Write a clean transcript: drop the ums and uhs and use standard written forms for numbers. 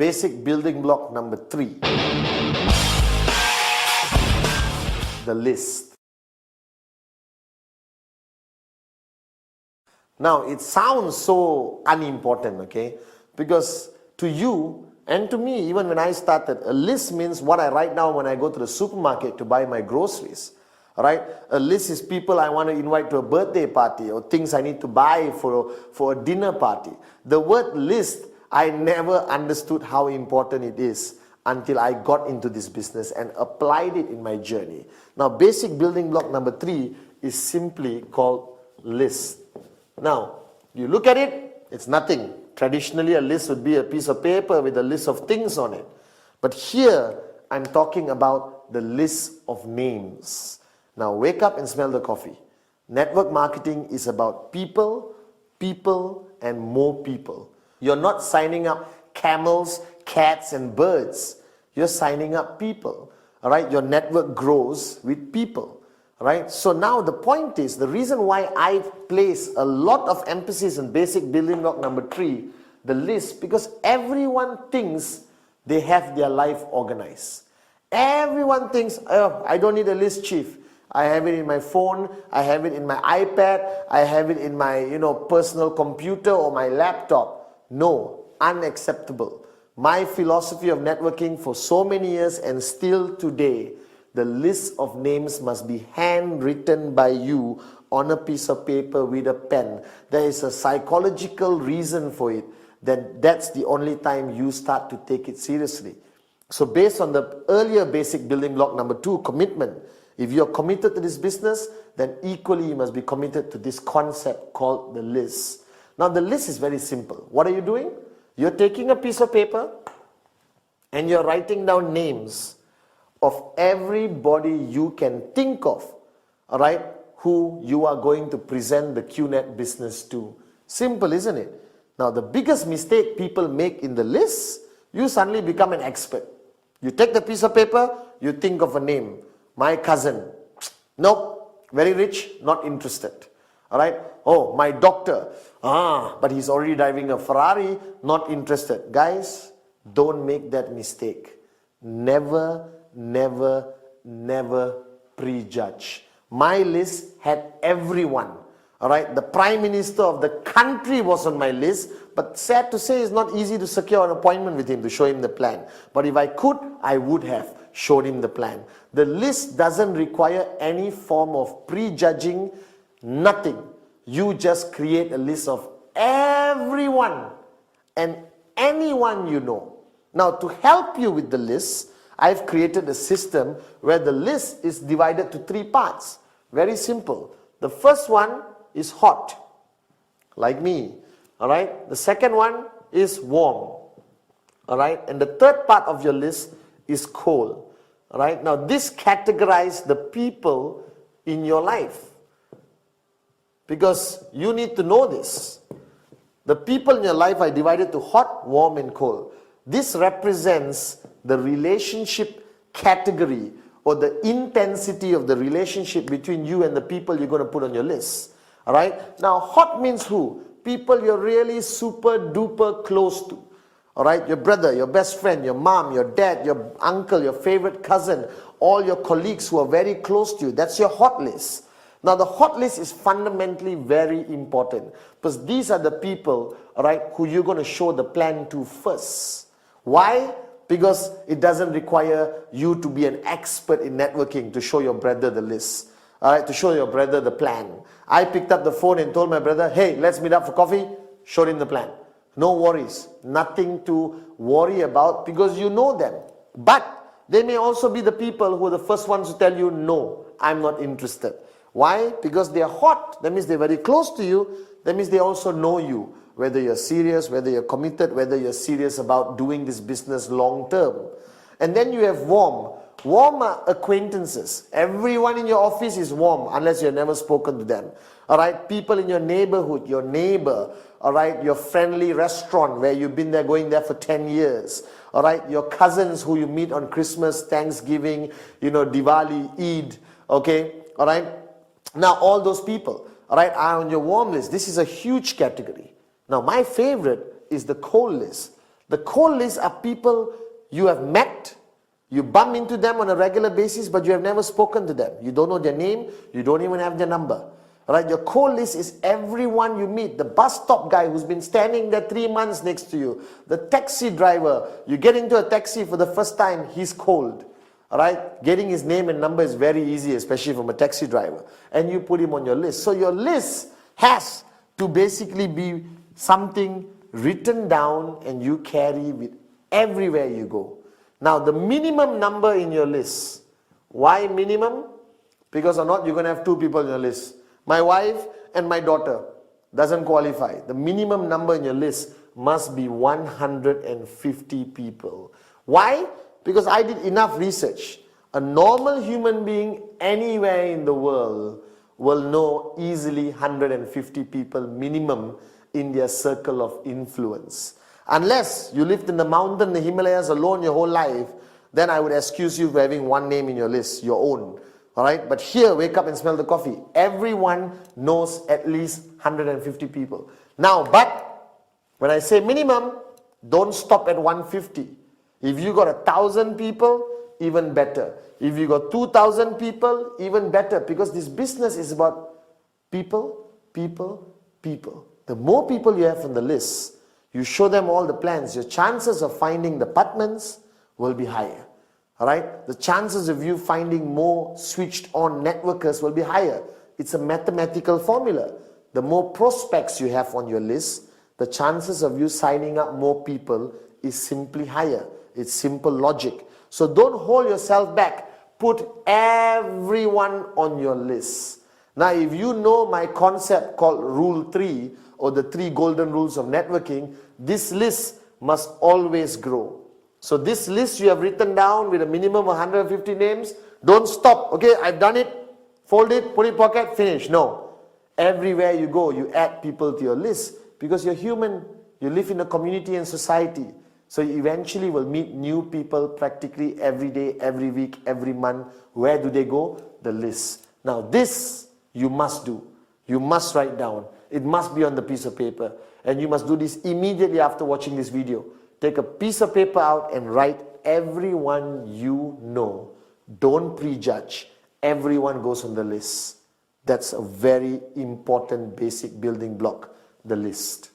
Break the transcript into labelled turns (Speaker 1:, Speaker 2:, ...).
Speaker 1: basic building block number 3. The list. Now, it sounds so unimportant, okay? Because to you and to me, even when I started, a list means what I write down when I go to the supermarket to buy my groceries. Right? A list is people I want to invite to a birthday party or things I need to buy for a dinner party. The word list, I never understood how important it is until I got into this business and applied it in my journey. Now, basic building block number 3 is simply called list. Now, you look at it, it's nothing. Traditionally, a list would be a piece of paper with a list of things on it. But here, I'm talking about the list of names. Now, wake up and smell the coffee. Network marketing is about people, and more people. You're not signing up camels, cats, and birds. You're signing up people. All right? Your network grows with people. Right? So now the point is, the reason why I place a lot of emphasis on basic building block number 3, the list, because everyone thinks they have their life organized. Everyone thinks, oh, I don't need a list, chief. I have it in my phone, I have it in my iPad, I have it in my personal computer or my laptop. No, unacceptable. My philosophy of networking for so many years and still today, the list of names must be handwritten by you on a piece of paper with a pen. There is a psychological reason for it. That's the only time you start to take it seriously. So based on the earlier basic building block number 2, commitment, if you're committed to this business, then equally you must be committed to this concept called the list. Now the list is very simple. What are you doing? You're taking a piece of paper and you're writing down names of everybody you can think of, all right, who you are going to present the QNet business to. Simple, isn't it? Now, the biggest mistake people make in the list, you suddenly become an expert. You take the piece of paper, you think of a name. My cousin, nope, very rich, not interested. All right? Oh, my doctor, but he's already driving a Ferrari, not interested. Guys, don't make that mistake. Never prejudge. My list had everyone. All right, the Prime Minister of the country was on my list, but sad to say, it's not easy to secure an appointment with him to show him the plan. But if I could, I would have showed him the plan. The list doesn't require any form of prejudging, nothing. You just create a list of everyone and anyone you know. Now, to help you with the list, I've created a system where the list is divided to 3 parts. Very simple. The first one is hot, like me. All right. The second one is warm. All right. And the third part of your list is cold. All right. Now, this categorizes the people in your life, because you need to know this. The people in your life are divided to hot, warm, and cold. This represents the relationship category or the intensity of the relationship between you and the people you're going to put on your list. All right. Now, hot means who? People you're really super duper close to. All right. Your brother, your best friend, your mom, your dad, your uncle, your favorite cousin, all your colleagues who are very close to you. That's your hot list. Now, the hot list is fundamentally very important, because these are the people, all right, who you're going to show the plan to first. Why? Because it doesn't require you to be an expert in networking to show your brother the list. All right, to show your brother the plan. I picked up the phone and told my brother, hey, let's meet up for coffee. Showed him the plan. No worries. Nothing to worry about, because you know them. But they may also be the people who are the first ones to tell you, no, I'm not interested. Why? Because they are hot. That means they're very close to you. That means they also know you. Whether you're serious, whether you're committed, whether you're serious about doing this business long term. And then you have warm. Warm are acquaintances. Everyone in your office is warm unless you've never spoken to them. All right, people in your neighborhood, your neighbor, all right, your friendly restaurant where you've been there, going there for 10 years. All right, your cousins who you meet on Christmas, Thanksgiving, Diwali, Eid, okay, all right. Now, all those people, all right, are on your warm list. This is a huge category. Now, my favorite is the cold list. The cold list are people you have met, you bump into them on a regular basis, but you have never spoken to them. You don't know their name, you don't even have their number. Right? Your cold list is everyone you meet. The bus stop guy who's been standing there 3 months next to you. The taxi driver. You get into a taxi for the first time, he's cold. Right? Getting his name and number is very easy, especially from a taxi driver. And you put him on your list. So your list has to basically be something written down and you carry with everywhere you go. Now the minimum number in your list. Why minimum? Because or not, you're going to have 2 people in your list. My wife and my daughter doesn't qualify. The minimum number in your list must be 150 people. Why? Because I did enough research. A normal human being anywhere in the world will know easily 150 people minimum in their circle of influence. Unless you lived in the mountain, the Himalayas alone your whole life, then I would excuse you for having one name in your list, your own. Alright, but here, wake up and smell the coffee. Everyone knows at least 150 people. Now, but when I say minimum, don't stop at 150. If you got 1,000 people, even better. If you got 2,000 people, even better. Because this business is about people, people, people. The more people you have on the list, you show them all the plans, your chances of finding the apartments will be higher. Alright? The chances of you finding more switched on networkers will be higher. It's a mathematical formula. The more prospects you have on your list, the chances of you signing up more people is simply higher. It's simple logic. So don't hold yourself back. Put everyone on your list. Now if you know my concept called Rule 3 or the 3 golden rules of networking, this list must always grow. So this list you have written down with a minimum of 150 names, don't stop. Okay, I've done it, fold it, put it in pocket, finish. No. Everywhere you go, you add people to your list because you're human. You live in a community and society. So you eventually will meet new people practically every day, every week, every month. Where do they go? The list. Now this you must do. You must write down. It must be on the piece of paper. And you must do this immediately after watching this video. Take a piece of paper out and write everyone you know. Don't prejudge. Everyone goes on the list. That's a very important basic building block, the list.